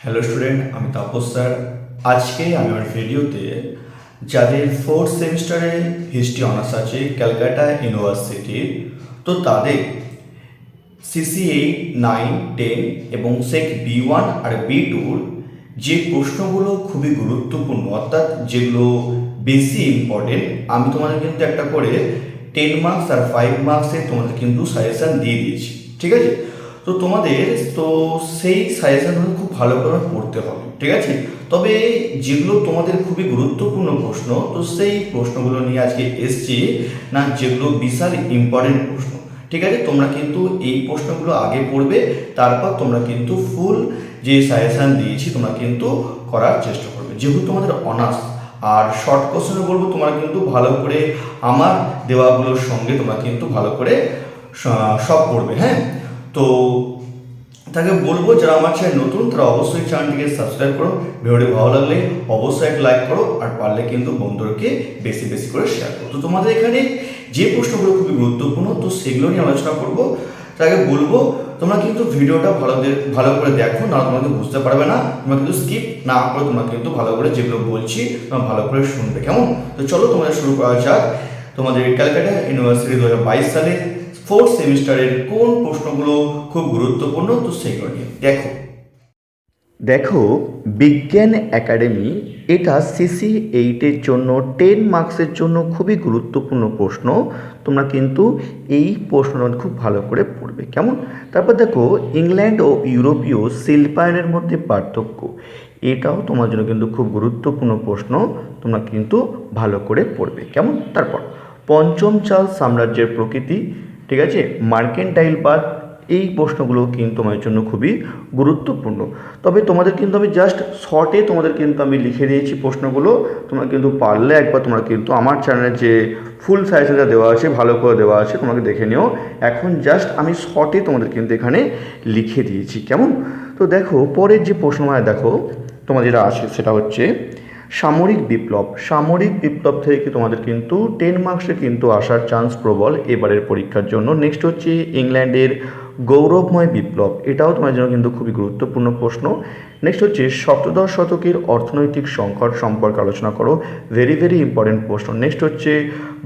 Hello student, আমি Tapas sir. আজকে আমি আমার ভিডিওতে যাদের ফোর্থ সেমিস্টারে হিস্ট্রি অনার্স আছে ক্যালকাটা ইউনিভার্সিটির, তো তাদের CC8, 9, 10 এবং সেক B1 আর B2 যে প্রশ্নগুলো খুবই গুরুত্বপূর্ণ, অর্থাৎ যেগুলো বেশি ইম্পর্টেন্ট, আমি তোমাদের কিন্তু একটা করে 10 মার্কস আর 5 মার্কসে তোমাদের কিন্তু সাজেশান দিয়ে দিয়েছি। ঠিক আছে, তো তোমাদের তো সেই সাজেশানগুলো খুব ভালো করে পড়তে হবে। ঠিক আছে, তবে যেগুলো তোমাদের খুবই গুরুত্বপূর্ণ প্রশ্ন, তো সেই প্রশ্নগুলো নিয়ে আজকে এসছি না, যেগুলো বিশাল ইম্পর্টেন্ট প্রশ্ন। ঠিক আছে, তোমরা কিন্তু এই প্রশ্নগুলো আগে পড়বে, তারপর তোমরা কিন্তু ফুল যে সাজেশান দিয়েছি তোমরা কিন্তু করার চেষ্টা করবে, যেহেতু তোমাদের অনার্স। আর শর্ট কোশ্চেনে বলবো তোমরা কিন্তু ভালো করে আমার দেওয়াগুলোর সঙ্গে তোমরা কিন্তু ভালো করে সব পড়বে। হ্যাঁ, তো তাকে বলবো যারা আমার চ্যানেল নতুন তারা অবশ্যই চ্যানেলটিকে সাবস্ক্রাইব করো, ভিডিওটি ভালো লাগলে অবশ্যই একটা লাইক করো, আর পারলে কিন্তু বন্ধুদেরকে বেশি বেশি করে শেয়ার করো। তো তোমাদের এখানে যে প্রশ্নগুলো খুবই গুরুত্বপূর্ণ, তো সেগুলো নিয়ে আলোচনা করবো। তাকে বলবো তোমরা কিন্তু ভিডিওটা ভালো করে দেখো, না তোমাকে বুঝতে পারবে না। তোমরা কিন্তু স্কিপ না করে তোমরা কিন্তু ভালো করে যেগুলো বলছি তোমরা ভালো করে শুনবে, কেমন? তো চলো তোমাদের শুরু করা যাক। তোমাদের ক্যালকাটা ইউনিভার্সিটি 2022 সালে ফোর্থ সেমিস্টারের কোন প্রশ্নগুলো খুব গুরুত্বপূর্ণ, তো সেগুলো নিয়ে দেখো বিজ্ঞান একাডেমি, এটা CC8-এর জন্য 10 মার্কসের জন্য খুবই গুরুত্বপূর্ণ প্রশ্ন। তোমরা কিন্তু এই প্রশ্নটা খুব ভালো করে পড়বে, কেমন? তারপর দেখো ইংল্যান্ড ও ইউরোপীয় শিল্পায়নের মধ্যে পার্থক্য, এটাও তোমার জন্য কিন্তু খুব গুরুত্বপূর্ণ প্রশ্ন, তোমরা কিন্তু ভালো করে পড়বে, কেমন? তারপর পঞ্চম চার্লস সাম্রাজ্যের প্রকৃতি, ঠিক আছে, মার্কেন্টাইলবাদ, এই প্রশ্নগুলো কিন্তু আমার জন্য খুবই গুরুত্বপূর্ণ। তবে তোমাদের কিন্তু আমি জাস্ট শর্টে তোমাদের কিন্তু আমি লিখে দিয়েছি প্রশ্নগুলো, তোমরা কিন্তু পারলে একবার তোমরা কিন্তু আমার চ্যানেলে যে ফুল সাজেশনটা দেওয়া আছে ভালো করে দেওয়া আছে তোমাকে দেখে নিও। এখন জাস্ট আমি শর্টে তোমাদের কিন্তু এখানে লিখে দিয়েছি, কেমন? তো দেখো পরের যে প্রশ্নটা দেখো তোমার যেটা আছে সেটা হচ্ছে সামরিক বিপ্লব। সামরিক বিপ্লব থেকে তোমাদের কিন্তু 10 মার্কসে কিন্তু আসার চান্স প্রবল এবারের পরীক্ষার জন্য। নেক্সট হচ্ছে ইংল্যান্ডের গৌরবময় বিপ্লব, এটাও তোমার জন্য কিন্তু খুবই গুরুত্বপূর্ণ প্রশ্ন। নেক্সট হচ্ছে সপ্তদশ শতকের অর্থনৈতিক সংকট সম্পর্কে আলোচনা করো, ভেরি ভেরি ইম্পর্টেন্ট প্রশ্ন। নেক্সট হচ্ছে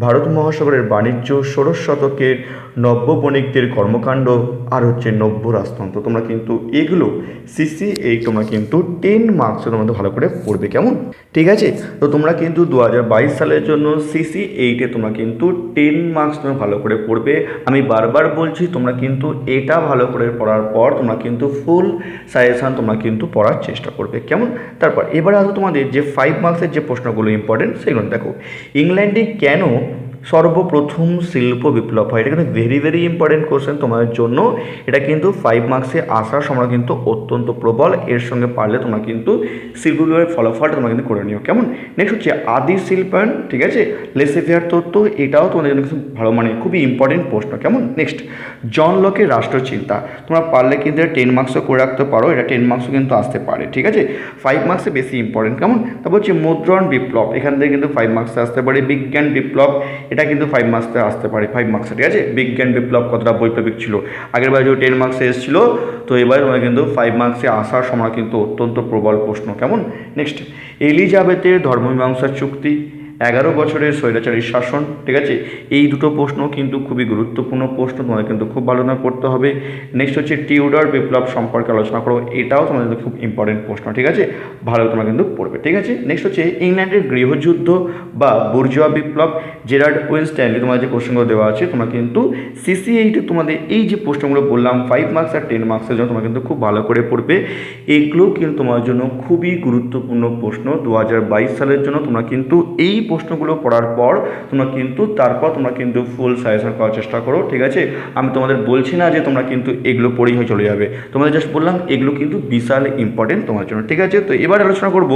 ভারত মহাসাগরের বাণিজ্য, ষোড়শ শতকের নব্য বণিকদের কর্মকাণ্ড, আর হচ্ছে নব্য রাজতন্ত্র। তোমরা কিন্তু এগুলো CC8 তোমরা কিন্তু 10 মার্কসে তোমাদের ভালো করে পড়বে, কেমন? ঠিক আছে, তো তোমরা কিন্তু 2022 সালের জন্য CC8-এ তোমরা কিন্তু 10 মার্কস তোমরা ভালো করে পড়বে। আমি বারবার বলছি তোমরা কিন্তু এটা ভালো করে পড়ার পর তোমরা কিন্তু ফুল সাজেশান তোমরা কিন্তু পড়ার চেষ্টা করবে, কেমন? তারপর এবারে আসো তোমাদের যে 5 মার্কসের যে প্রশ্নগুলো ইম্পর্টেন্ট সেগুলো দেখো। ইংল্যান্ডে কেন সর্বপ্রথম শিল্প বিপ্লব হয়? এটা কিন্তু ভেরি ভেরি ইম্পর্টেন্ট কোশ্চেন তোমাদের জন্য। এটা কিন্তু 5 মার্কসে আসার সময় কিন্তু অত্যন্ত প্রবল, এর সঙ্গে পারলে তোমরা কিন্তু শিল্পের ফলাফলটা তোমরা কিন্তু করে নিও, কেমন? নেক্সট হচ্ছে আদি শিল্পায়ন, ঠিক আছে, লেসেফেয়ার তত্ত্ব, এটাও তোমাদের জন্য খুব ভালো, মানে খুবই ইম্পর্টেন্ট প্রশ্ন, কেমন? নেক্সট জন লকের রাষ্ট্রচিন্তা, তোমরা পারলে কিন্তু 10 মার্কসও করে রাখতে পারো, এটা 10 মার্কসও কিন্তু আসতে পারে, ঠিক আছে, 5 মার্কসে বেশি ইম্পর্টেন্ট, কেমন? তারপর হচ্ছে মুদ্রণ বিপ্লব, এখান থেকে কিন্তু 5 মার্কসে আসতে পারে। বিজ্ঞান বিপ্লব, এটা কিন্তু 5 মার্কসে আসতে পারে, 5 মার্কসে, ঠিক আছে। বিজ্ঞান বিপ্লব কতটা বৈপ্লবিক ছিল, আগের বার যেহেতু 10 মার্কসে এসেছিলো, তো এবার তোমরা কিন্তু 5 মার্কসে আসার সময় কিন্তু অত্যন্ত প্রবল প্রশ্ন, কেমন? নেক্সট এলিজাবেথের ধর্মমীমাংসার চুক্তি, 11 বছরের স্বৈরাচারী শাসন, ঠিক আছে, এই দুটো প্রশ্ন কিন্তু খুবই গুরুত্বপূর্ণ প্রশ্ন, তোমাদের কিন্তু খুব ভালো না পড়তে হবে। নেক্সট হচ্ছে টিউডার বিপ্লব সম্পর্কে আলোচনা করো, এটাও তোমাদের খুব ইম্পর্টেন্ট প্রশ্ন, ঠিক আছে, ভালো তোমরা কিন্তু পড়বে, ঠিক আছে। নেক্সট হচ্ছে ইংল্যান্ডের গৃহযুদ্ধ বা বুর্জোয়া বিপ্লব, জেরার্ড উইনস্ট্যানলি, তোমাদের যে কোশ্চেনগুলো দেওয়া আছে তোমরা কিন্তু CC8-এ তোমাদের এই যে প্রশ্নগুলো বললাম 5 মার্কস আর 10 মার্কসের জন্য তোমরা কিন্তু খুব ভালো করে পড়বে। এগুলো কিন্তু তোমার জন্য খুবই গুরুত্বপূর্ণ প্রশ্ন 2022 সালের জন্য। তোমরা কিন্তু এই প্রশ্নগুলো পড়ার পর তোমরা কিন্তু তারপর তোমরা কিন্তু ফুল সাজেশন করার চেষ্টা করো, ঠিক আছে। আমি তোমাদের বলছি না যে তোমরা কিন্তু এগুলো পড়েই হয়ে চলে যাবে, তোমাদের জাস্ট বললাম এগুলো কিন্তু বিশাল ইম্পর্টেন্ট তোমার জন্য, ঠিক আছে। তো এবার আলোচনা করব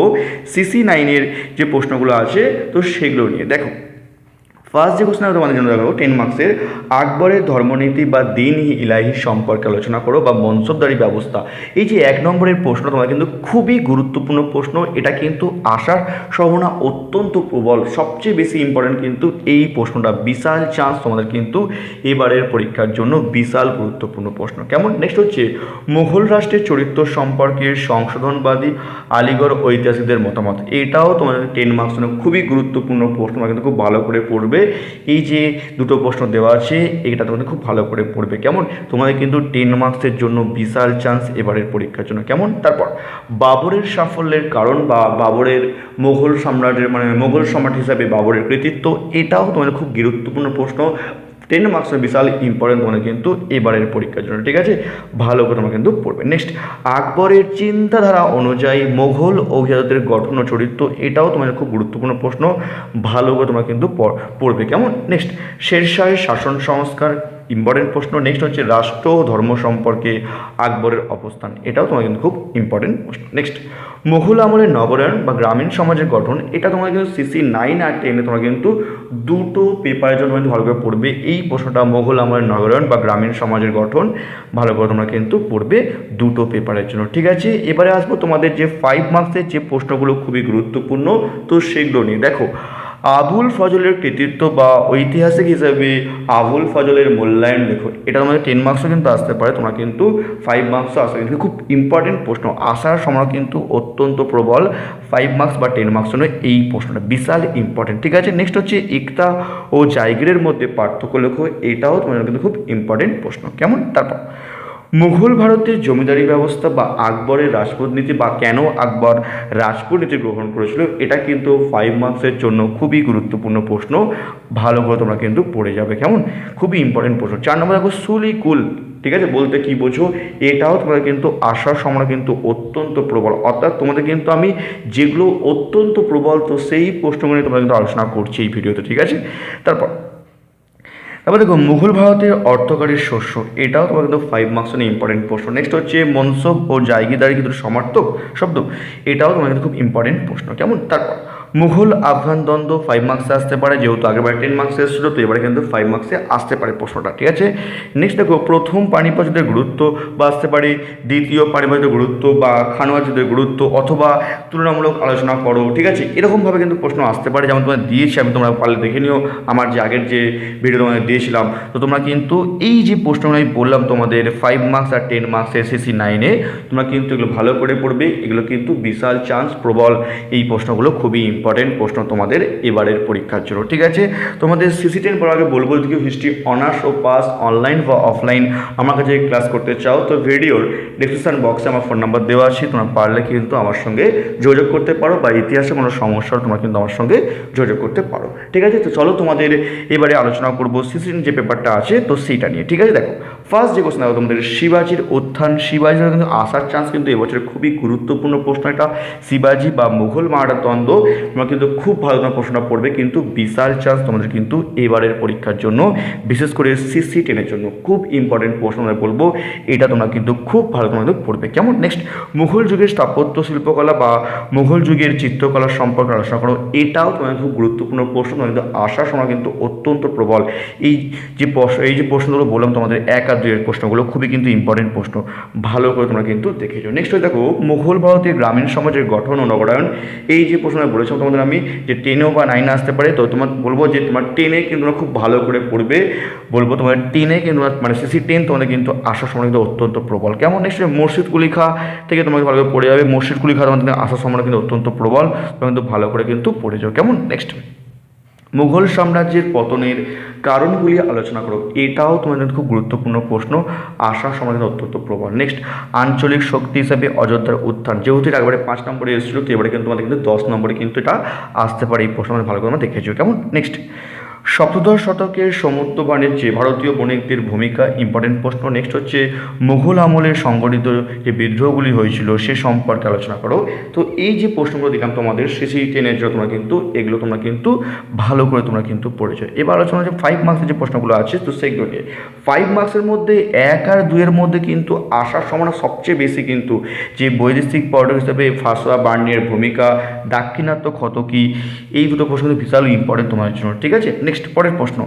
CC9-এর যে প্রশ্নগুলো আছে তো সেগুলো নিয়ে। দেখো ফার্স্ট যে কোশ্চেন তোমাদের জন্য দেখাবো 10 মার্কসের, আকবরের ধর্মনীতি বা দিন ইলাহি সম্পর্কে আলোচনা করো বা মনসবদারি ব্যবস্থা। এই যে 1 নম্বরের প্রশ্ন তোমার কিন্তু খুবই গুরুত্বপূর্ণ প্রশ্ন, এটা কিন্তু আসার সম্ভাবনা অত্যন্ত প্রবল, সবচেয়ে বেশি ইম্পর্টেন্ট কিন্তু এই প্রশ্নটা, বিশাল চান্স তোমাদের কিন্তু এবারের পরীক্ষার জন্য বিশাল গুরুত্বপূর্ণ প্রশ্ন। কেমন? নেক্সট হচ্ছে মুঘল রাষ্ট্রের চরিত্র সম্পর্কে সংশোধনবাদী আলিগড় ঐতিহাসিকদের মতামত। এটাও তোমাদের 10 মার্কস জন্য খুবই গুরুত্বপূর্ণ প্রশ্ন, তোমরা কিন্তু খুব ভালো করে পড়বে। এই যে দুটো প্রশ্ন দেওয়া আছে এটা তোমাদের খুব ভালো করে পড়বে। কেমন? তোমাদের কিন্তু 10 মার্কসের জন্য বিশাল চান্স এবারের পরীক্ষার জন্য। কেমন? তারপর বাবরের সাফল্যের কারণ বা বাবরের মোগল সম্রাটের মোগল সম্রাট হিসাবে বাবরের কৃতিত্ব, এটাও তোমাদের খুব গুরুত্বপূর্ণ প্রশ্ন, 10 মার্কসের বিশাল ইম্পর্টেন্ট তোমাদের কিন্তু এবারের পরীক্ষার জন্য। ঠিক আছে, ভালো করে তোমরা কিন্তু পড়বে। নেক্সট, আকবরের চিন্তাধারা অনুযায়ী মোগল অভিজাতদের গঠন ও চরিত্র, এটাও তোমাদের খুব গুরুত্বপূর্ণ প্রশ্ন, ভালো করে তোমরা কিন্তু পড়বে। কেমন? নেক্সট, শেরশাহের শাসন সংস্কার, ইম্পর্টেন্ট প্রশ্ন। নেক্সট হচ্ছে রাষ্ট্র ও ধর্ম সম্পর্কে আকবরের অবস্থান, এটাও তোমার কিন্তু খুব ইম্পর্টেন্ট প্রশ্ন। নেক্সট, মুঘল আমলের নগরায়ণ বা গ্রামীণ সমাজের গঠন, এটা তোমার কিন্তু সিসি 9 আর 10-এ তোমরা কিন্তু দুটো পেপারের জন্য কিন্তু ভালো করে পড়বে এই প্রশ্নটা, মুঘল আমলের নগরায়ণ বা গ্রামীণ সমাজের গঠন, ভালো করে তোমরা কিন্তু পড়বে দুটো পেপারের জন্য। ঠিক আছে, এবারে আসবো তোমাদের যে 5 মার্কসের যে প্রশ্নগুলো খুবই গুরুত্বপূর্ণ, তো সেগুলো নিয়ে দেখো। আবুল ফজলের কৃতিত্ব বা ঐতিহাসিক হিসাবে আবুল ফজলের মূল্যায়ন লেখো, এটা তোমাদের 10 মার্কসও কিন্তু আসতে পারে, তোমরা কিন্তু 5 মার্কসও আসতে কিন্তু খুব ইম্পর্টেন্ট প্রশ্ন, আসার সময় কিন্তু অত্যন্ত প্রবল। 5 মার্কস বা 10 মার্কস জন্য এই প্রশ্নটা বিশাল ইম্পর্টেন্ট। ঠিক আছে, নেক্সট হচ্ছে ইকতা ও জায়গিরের মধ্যে পার্থক্য লেখো, এটাও তোমাদের কিন্তু খুব ইম্পর্টেন্ট প্রশ্ন। কেমন? তারপর মুঘল ভারতের জমিদারি ব্যবস্থা বা আকবরের রাজপুত নীতি বা কেন আকবর রাজপুত নীতি গ্রহণ করেছিল, এটা কিন্তু 5 মার্কসের জন্য খুবই গুরুত্বপূর্ণ প্রশ্ন, ভালো করে তোমরা কিন্তু পড়ে যাবে। কেমন? খুবই ইম্পর্টেন্ট প্রশ্ন। 4 নম্বর দেখো সুলিকুল, ঠিক আছে, বলতে কি বোঝো, এটাও তোমাদের কিন্তু আসার সময় কিন্তু অত্যন্ত প্রবল, অর্থাৎ তোমাদের কিন্তু আমি যেগুলো অত্যন্ত প্রবল তো সেই প্রশ্নগুলো নিয়ে তোমরা কিন্তু আলোচনা করছি এই ভিডিওতে। ঠিক আছে, তারপর দেখো মুঘল ভারতের অর্থকারী শস্য, এটাও তোমার কিন্তু 5 মার্কস নিয়ে ইম্পর্টেন্ট প্রশ্ন। নেক্সট হচ্ছে মনসব ও জায়গিদারি কিন্তু সমার্থক শব্দ, এটাও তোমার কিন্তু খুব ইম্পর্টেন্ট প্রশ্ন। কেমন? তারপর মুঘল আফগান দ্বন্দ্ব 5 মার্কসে আসতে পারে, যেহেতু আগেরবার 10 মার্কসে এসেছিলো তো এবারে কিন্তু 5 মার্কসে আসতে পারে প্রশ্নটা। ঠিক আছে, নেক্সট দেখো প্রথম পানিপথ যুদ্ধের গুরুত্ব বা আসতে পারে দ্বিতীয় পানিপথ যুদ্ধের গুরুত্ব বা খানোয়ার যুদ্ধের গুরুত্ব অথবা তুলনামূলক আলোচনা করো। ঠিক আছে, এরকমভাবে কিন্তু প্রশ্ন আসতে পারে, যেমন তোমাদের দিয়েছি আমি, তোমরা পারলে দেখে নিও আমার যে আগের যে ভিডিও তোমাদের দিয়েছিলাম। তো তোমরা কিন্তু এই যে প্রশ্নগুলো আমি বললাম তোমাদের 5 মার্কস আর 10 মার্কস এসএসসি 9-এ, তোমরা কিন্তু এগুলো ভালো করে পড়বে, এগুলো কিন্তু বিশাল চান্স প্রবল, এই প্রশ্নগুলো খুবই ইম্পর্টেন্ট প্রশ্ন তোমাদের এবারের পরীক্ষার জন্য। ঠিক আছে, তোমাদের সিসি 10 পড়ার আগে বলবো, যদি হিস্ট্রি অনার্স ও পাস অনলাইন বা অফলাইন আমার কাছে ক্লাস করতে চাও তো ভিডিওর ডিসক্রিপশন বক্সে আমার ফোন নাম্বার দেওয়া আছে, তোমরা পারলে কিন্তু আমার সঙ্গে যোগাযোগ করতে পারো, বা ইতিহাসে কোনো সমস্যা তোমরা কিন্তু আমার সঙ্গে যোগাযোগ করতে পারো। ঠিক আছে, তো চলো তোমাদের এবারে আলোচনা করবো সিসি যে পেপারটা আছে তো সেইটা নিয়ে। ঠিক আছে, দেখো ফার্স্ট যে কোশ্চেন দেখো তোমাদের শিবাজির উত্থান, শিবাজির কিন্তু আসার চান্স কিন্তু এবছরের খুবই গুরুত্বপূর্ণ প্রশ্ন, এটা শিবাজি বা মুঘল মারাঠার দ্বন্দ্ব, তোমরা কিন্তু খুব ভালো তোমার প্রশ্নটা পড়বে, কিন্তু বিশাল চান্স তোমাদের কিন্তু এবারের পরীক্ষার জন্য, বিশেষ করে সিসি 10-এর জন্য খুব ইম্পর্টেন্ট প্রশ্ন আমরা বলবো, এটা তোমরা কিন্তু খুব ভালো তোমাদের পড়বে। কেমন? নেক্সট, মুঘল যুগের স্থাপত্য শিল্পকলা বা মুঘল যুগের চিত্রকলা সম্পর্কে আলোচনা করো, এটাও তোমাদের খুব গুরুত্বপূর্ণ প্রশ্ন, কিন্তু আসার সময় কিন্তু অত্যন্ত প্রবল। এই যে প্রশ্নগুলো বললাম তোমাদের 1 আর 2 এর প্রশ্নগুলো খুবই কিন্তু ইম্পর্টেন্ট প্রশ্ন, ভালো করে তোমরা কিন্তু দেখেছো। নেক্সট দেখো মুঘল ভারতের গ্রামীণ সমাজের গঠন ও নগরায়ণ, এই যে প্রশ্নটা বলেছিলাম তোমাদের আমি যে 10 বা 9 আসতে পারে, তো তোমার বলবো যে তোমার 10-এ কিন্তু তোমরা খুব ভালো করে পড়বে, বলবো তোমার 10-এ কিন্তু সিসি 10 তোমাদের কিন্তু আসার সময় কিন্তু অত্যন্ত প্রবল। কেমন? নেক্সট মুর্শিদ কুলি খাঁ থেকে তোমাকে ভালো করে পড়ে যাবে, মুর্শিদ কুলি খাঁ তোমাদের আসার সময় কিন্তু অত্যন্ত প্রবল, তোমরা কিন্তু ভালো করে কিন্তু পড়ে যাও। কেমন? নেক্সট, মুঘল সাম্রাজ্যের পতনের কারণগুলি আলোচনা করো, এটাও তোমাদের খুব গুরুত্বপূর্ণ প্রশ্ন, আসার সময় কিন্তু অত্যন্ত প্রবল। নেক্সট, আঞ্চলিক শক্তি হিসাবে অযোধ্যার উত্থান, যেহেতু এটা একবারে 5 নম্বরে এসেছিলো তো এবারে কিন্তু তোমাদের কিন্তু 10 নম্বরে কিন্তু এটা আসতে পারে, এই প্রশ্ন ভালো করে আমরা দেখেছি। কেমন? নেক্সট, সপ্তদশ শতকের সমুদ্র বাণিজ্যে ভারতীয় বণিকদের ভূমিকা, ইম্পর্টেন্ট প্রশ্ন। নেক্সট হচ্ছে মুঘল আমলের সংগঠিত যে বিদ্রোহগুলি হয়েছিল সে সম্পর্কে আলোচনা করো। তো এই যে প্রশ্নগুলো দিলাম তোমাদের সিসি 10-এর জন্য, তোমরা কিন্তু এগুলো তোমরা কিন্তু ভালো করে তোমরা কিন্তু পড়েছো। এবার আলোচনা যে 5 মার্কসের যে প্রশ্নগুলো আছে তো সেগুলো নিয়ে। 5 মার্কসের মধ্যে 1 আর 2 এর মধ্যে কিন্তু আসার সম্ভাবনা সবচেয়ে বেশি, কিন্তু যে বৈদেশিক পর্যটক হিসেবে ফাসোয়া বার্নিয়ার ভূমিকা, দাক্ষিণাত্য ক্ষত কি, এই দুটো প্রশ্ন কিন্তু বিশাল ইম্পর্টেন্ট তোমাদের জন্য। ঠিক আছে, নেক্সট পরের প্রশ্ন,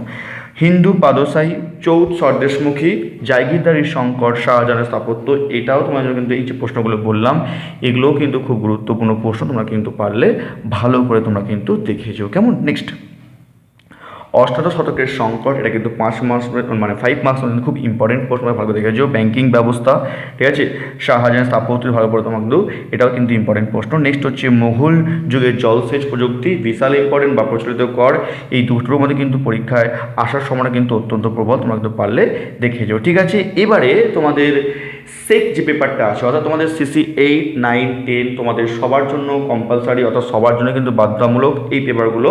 হিন্দু পাদশাহী, চৌথ স্বদেশমুখী, জায়গিরদারি সংকট, শাহজাহানের স্থাপত্য, এটাও তোমার জন্য কিন্তু এই যে প্রশ্নগুলো বললাম এগুলোও কিন্তু খুব গুরুত্বপূর্ণ প্রশ্ন, তোমরা কিন্তু পারলে ভালো করে তোমরা কিন্তু দেখে যাও। কেমন? নেক্সট, অষ্টাদশ শতকের সংকট, এটা কিন্তু 5 মার্কস মানে 5 মার্কস খুব ইম্পর্টেন্ট প্রশ্ন, ভালো করে দেখেছো। ব্যাংকিং ব্যবস্থা, ঠিক আছে, শাহজাহান স্থাপত্য, ভালো করে তোমাকে কিন্তু এটাও কিন্তু ইম্পর্টেন্ট প্রশ্ন। নেক্সট হচ্ছে মুঘল যুগের জলসেচ প্রযুক্তি, বিশাল ইম্পর্টেন্ট বা প্রচলিত কর, এই দুটোর মধ্যে কিন্তু পরীক্ষায় আসার সময় কিন্তু অত্যন্ত প্রবল, তোমরা কিন্তু পারলে দেখে যাও। ঠিক আছে, এবারে তোমাদের সেক যে পেপারটা আছে, অর্থাৎ তোমাদের সিসি 8, 9, 10 তোমাদের সবার জন্য কম্পালসারি, অর্থাৎ সবার জন্য কিন্তু বাধ্যতামূলক এই পেপারগুলো।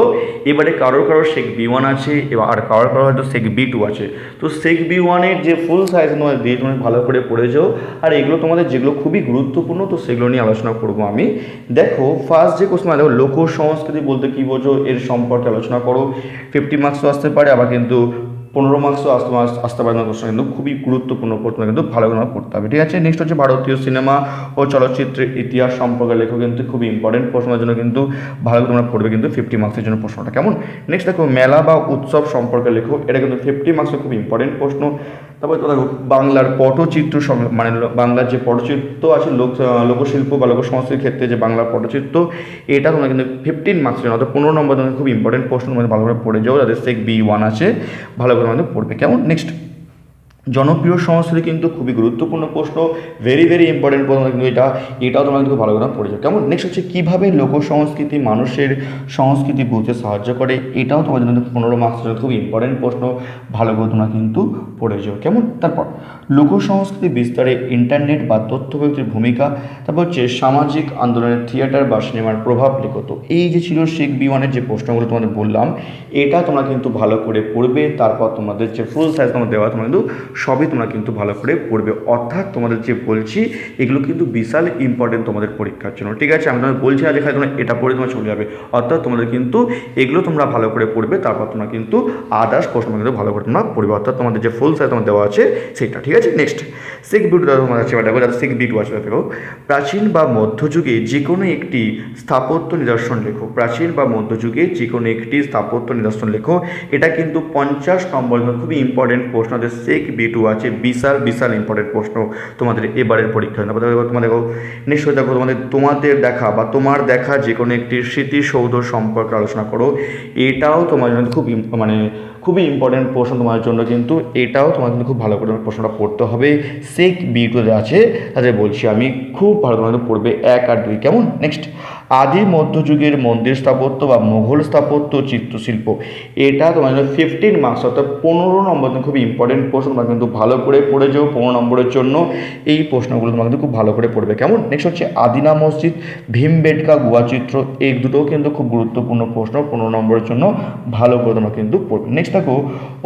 এবারে কারোর সেক B1 আছে আর কারোর হয়তো সেক B2 আছে। তো সেক B1-এর যে ফুল সাইজ তোমাদের দিয়ে তুমি ভালো করে পড়ে যাও। আর এগুলো তোমাদের যেগুলো খুবই গুরুত্বপূর্ণ, তো সেগুলো নিয়ে আলোচনা করবো আমি। দেখো ফার্স্ট যে কোশ্চেন, দেখো লোক সংস্কৃতি বলতে কী বোঝো, এর সম্পর্কে আলোচনা করো। 50 মার্কসও আসতে পারে, আবার কিন্তু 15 মার্কসও আসতে পারে না প্রশ্ন, কিন্তু খুবই গুরুত্বপূর্ণ প্রশ্ন, কিন্তু ভালো করে পড়তে হবে। ঠিক আছে, নেক্সট হচ্ছে ভারতীয় সিনেমা ও চলচ্চিত্রের ইতিহাস সম্পর্কে লেখো, কিন্তু খুবই ইম্পর্টেন্ট প্রশ্নের জন্য কিন্তু ভালো করে তোমরা পড়বে কিন্তু 50 মার্কসের জন্য প্রশ্নটা। কেমন? নেক্সট দেখো মেলা বা উৎসব সম্পর্কে লেখো, এটা কিন্তু 50 মার্কসের খুব ইম্পর্টেন্ট প্রশ্ন। তারপরে তো দেখো বাংলার পটচিত্র, মানে বাংলার যে পটচিত্র আছে লোকশিল্প বা লোক সংস্কৃতির ক্ষেত্রে যে বাংলার পটচিত্র, এটা তোমরা কিন্তু 15 মার্কসের জন্য, অর্থাৎ 15 নম্বর তোমাদের খুব ইম্পর্টেন্ট প্রশ্ন, তোমাদের ভালো করে পড়ে যাও, যাদের সেক B1 আছে ভালো করে আমাদের পড়বে। কেমন? নেক্সট, জনপ্রিয় সংস্কৃতি কিন্তু খুবই গুরুত্বপূর্ণ প্রশ্ন, ভেরি ইম্পর্টেন্ট প্রশ্ন, কিন্তু এটাও তোমরা কিন্তু ভালো করে পড়ে যাও। কেমন? নেক্সট হচ্ছে কীভাবে লোক সংস্কৃতি মানুষের সংস্কৃতি বুঝতে সাহায্য করে, এটাও তোমাদের জন্য 15 মার্কসের খুব ইম্পর্টেন্ট প্রশ্ন, ভালো করে তোমরা কিন্তু পড়ে যাও। কেমন? তারপর লোক সংস্কৃতি বিস্তারে ইন্টারনেট বা তথ্য প্রযুক্তির ভূমিকা, তারপর হচ্ছে সামাজিক আন্দোলনের থিয়েটার বা সিনেমার প্রভাব লেখো। তো এই যে ছিল সেক B1-এর যে প্রশ্নগুলো তোমাদের বললাম, এটা তোমরা কিন্তু ভালো করে পড়বে। তারপর তোমাদের যে ফুল সাইজ তোমাদের দেওয়া, তোমরা কিন্তু সবই তোমরা কিন্তু ভালো করে পড়বে। অর্থাৎ তোমাদের যে বলছি এগুলো কিন্তু বিশাল ইম্পর্টেন্ট তোমাদের পরীক্ষার জন্য। ঠিক আছে, আমি তোমাদের বলছি না যে খালি তোমরা এটা পড়ে তোমার চলে যাবে, অর্থাৎ তোমাদের কিন্তু এগুলো তোমরা ভালো করে পড়বে। তারপর তোমরা কিন্তু আদার্স প্রশ্ন কিন্তু ভালো করে তোমরা পড়বে, অর্থাৎ তোমাদের যে ফুল সাইজ তোমার দেওয়া আছে সেটা। ঠিক আছে, নেক্সট সেক B2 তোমার আছে, দেখো যাতে সেক B2 আছে। দেখো প্রাচীন বা মধ্যযুগে যে কোনো একটি স্থাপত্য নিদর্শন লেখো, প্রাচীন বা মধ্যযুগে যে কোনো একটি স্থাপত্য নিদর্শন লেখো, এটা কিন্তু 50 নম্বর খুবই ইম্পর্টেন্ট প্রশ্ন, আমাদের সেক B2 আছে, বিশাল ইম্পর্টেন্ট প্রশ্ন তোমাদের এবারের পরীক্ষায়। তোমাদের দেখো নিশ্চয়ই দেখো তোমাদের দেখা বা তোমার দেখা যে কোনো একটি স্মৃতিসৌধ সম্পর্কে আলোচনা করো, এটাও তোমার জন্য খুবই ইম্পর্টেন্ট প্রশ্ন তোমার জন্য, কিন্তু এটাও তোমার কিন্তু খুব ভালো করে প্রশ্নটা পড়তে হবে। সেক B2 আছে তাদের বলছি আমি, খুব ভালো করে পড়বে 1 আর 2। কেমন? নেক্সট, আদি মধ্যযুগের মন্দির স্থাপত্য বা মোঘল স্থাপত্য চিত্রশিল্প, এটা তোমার জন্য 15 মার্কস, অর্থাৎ 15 নম্বর খুব ইম্পর্টেন্ট প্রশ্ন, তোমরা কিন্তু ভালো করে পড়ে যাও। 15 নম্বরের জন্য এই প্রশ্নগুলো তোমরা কিন্তু খুব ভালো করে পড়বে। কেমন? নেক্সট হচ্ছে আদিনা মসজিদ, ভীমবেটকা গুহা চিত্র, এই দুটোও কিন্তু খুব গুরুত্বপূর্ণ প্রশ্ন, 15 নম্বরের জন্য ভালো করে তোমরা কিন্তু পড়বে। নেক্সট দেখো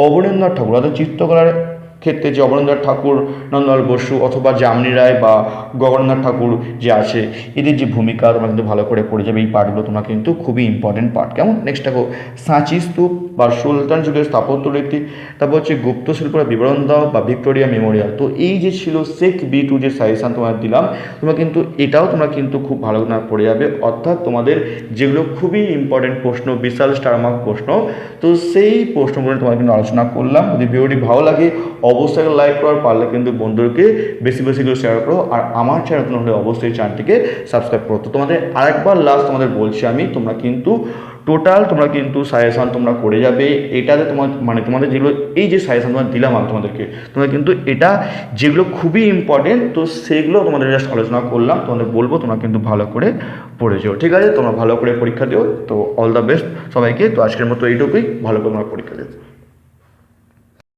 অবনীন্দ্রনাথ ঠাকুর, অর্থাৎ চিত্রকলার ক্ষেত্রে যে অবনীন্দ্রনাথ ঠাকুর, নন্দলাল বসু অথবা যামিনী রায় বা গগনেন্দ্রনাথ ঠাকুর যে আছে, এদের যে ভূমিকা তোমরা কিন্তু ভালো করে পড়ে যাবে। এই পার্টগুলো তোমরা কিন্তু খুবই ইম্পর্টেন্ট পার্ট। কেমন? নেক্সট দেখো সাঁচি স্তূপ বা সুলতান যুগের স্থাপত্য রীতি, তারপর হচ্ছে গুপ্ত শিল্পের বিবরণ দাও বা ভিক্টোরিয়া মেমোরিয়াল। তো এই যে ছিল সেক B2 যে সাজেশান তোমাদের দিলাম, তোমরা কিন্তু এটাও তোমরা কিন্তু খুব ভালো করে পড়ে যাবে। অর্থাৎ তোমাদের যেগুলো খুবই ইম্পর্টেন্ট প্রশ্ন, বিশাল স্টার মার্ক প্রশ্ন, তো সেই প্রশ্নগুলো তোমাদের কিন্তু আলোচনা করলাম। যদি ভিডিওটি ভালো লাগে অবশ্যই লাইক করো, পারলে কিন্তু বন্ধুদেরকে বেশি করে শেয়ার করো, আর আমার চ্যানেল নতুন হলে অবশ্যই চ্যানেলটিকে সাবস্ক্রাইব করো। তো তোমাদের আরেকবার লাস্ট তোমাদের বলছি আমি, তোমরা কিন্তু টোটাল তোমরা কিন্তু সাজেশান তোমরা করে যাবে। এটাতে তোমাদের যেগুলো এই যে সাজেশান তোমাদের দিলাম আমি তোমাদেরকে, তোমরা কিন্তু এটা যেগুলো খুবই ইম্পর্টেন্ট, তো সেগুলো তোমাদের জাস্ট আলোচনা করলাম, তোমাদের বলবো তোমরা কিন্তু ভালো করে পড়ে যাও। ঠিক আছে, তোমরা ভালো করে পরীক্ষা দিও। তো অল দ্য বেস্ট সবাইকে। তো আজকের মতো এইটুকুই, ভালো করে তোমরা পরীক্ষা দিও।